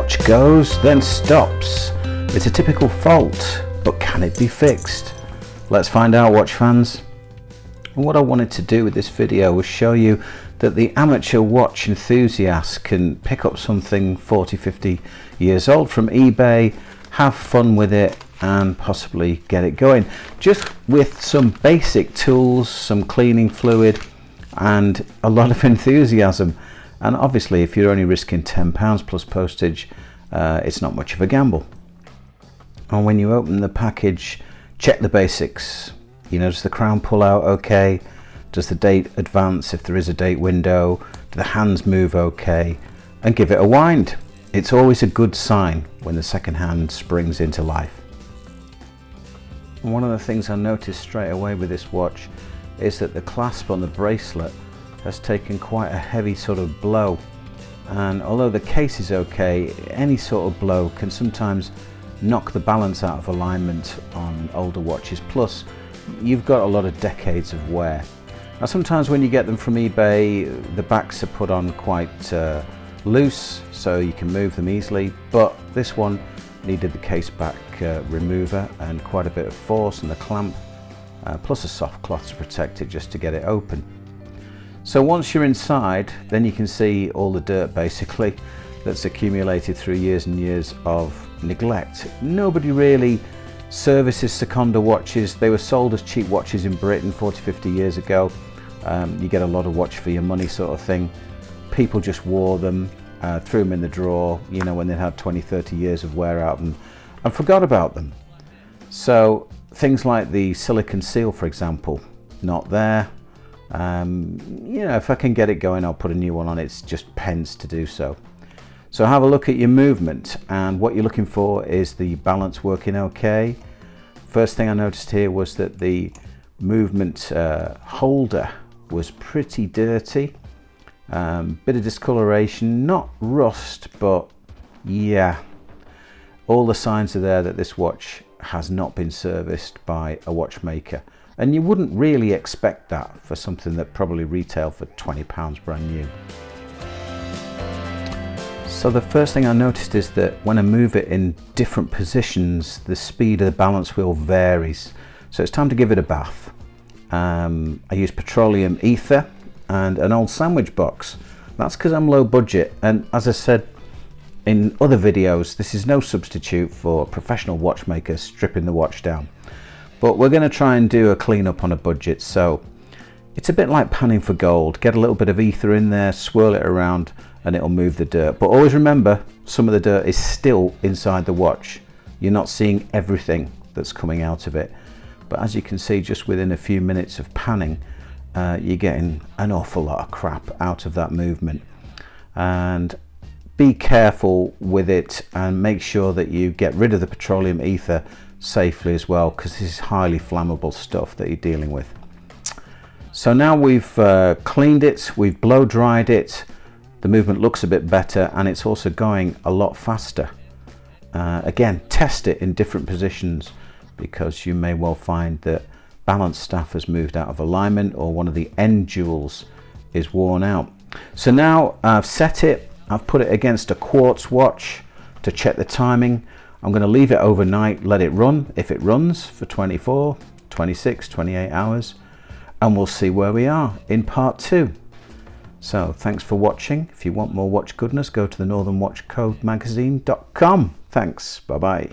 watch goes, then stops. It's a typical fault, but can it be fixed? Let's find out, watch fans. And what I wanted to do with this video was show you that the amateur watch enthusiast can pick up something 40-50 years old from eBay, have fun with it, and possibly get it going just with some basic tools, some cleaning fluid, and a lot of enthusiasm. And obviously, if you're only risking £10 plus postage, it's not much of a gamble. And when you open the package, check the basics. You know, does the crown pull out okay? Does the date advance if there is a date window? Do the hands move okay? And give it a wind. It's always a good sign when the second hand springs into life. And one of the things I noticed straight away with this watch is that the clasp on the bracelet has taken quite a heavy sort of blow, and although the case is okay, any sort of blow can sometimes knock the balance out of alignment on older watches. Plus, you've got a lot of decades of wear. Now sometimes when you get them from eBay, the backs are put on quite loose, so you can move them easily, but this one needed the case back remover and quite a bit of force and the clamp, plus a soft cloth to protect it just to get it open. So once you're inside, then you can see all the dirt basically that's accumulated through years and years of neglect. Nobody really services Sekonda watches. They were sold as cheap watches in Britain 40-50 years ago. You get a lot of watch for your money sort of thing. People just wore them, threw them in the drawer, you know, when they had 20-30 years of wear out of them, and forgot about them. So things like the silicon seal, for example, not there. You know, if I can get it going, I'll put a new one on. It's just pence to do so. So have a look at your movement, and what you're looking for is the balance working okay. First thing I noticed here was that the movement holder was pretty dirty. Bit of discoloration, not rust, but yeah, all the signs are there that this watch has not been serviced by a watchmaker. And you wouldn't really expect that for something that probably retailed for £20 brand new. So the first thing I noticed is that when I move it in different positions, the speed of the balance wheel varies. So it's time to give it a bath. I use petroleum ether and an old sandwich box. That's because I'm low budget, and as I said in other videos, this is no substitute for professional watchmakers stripping the watch down. But we're going to try and do a cleanup on a budget, so it's a bit like panning for gold. Get a little bit of ether in there, swirl it around, and it'll move the dirt. But always remember, some of the dirt is still inside the watch. You're not seeing everything that's coming out of it. But as you can see, just within a few minutes of panning, you're getting an awful lot of crap out of that movement. And be careful with it and make sure that you get rid of the petroleum ether safely as well, because this is highly flammable stuff that you're dealing with. So now we've cleaned it, we've blow dried it, the movement looks a bit better, and it's also going a lot faster. Again, test it in different positions, because you may well find that balance staff has moved out of alignment, or one of the end jewels is worn out. So now I've set it, I've put it against a quartz watch to check the timing. I'm going to leave it overnight, let it run, if it runs, for 24, 26, 28 hours, and we'll see where we are in part 2. So thanks for watching. If you want more watch goodness, go to the northernwatchcodemagazine.com. Thanks, bye bye.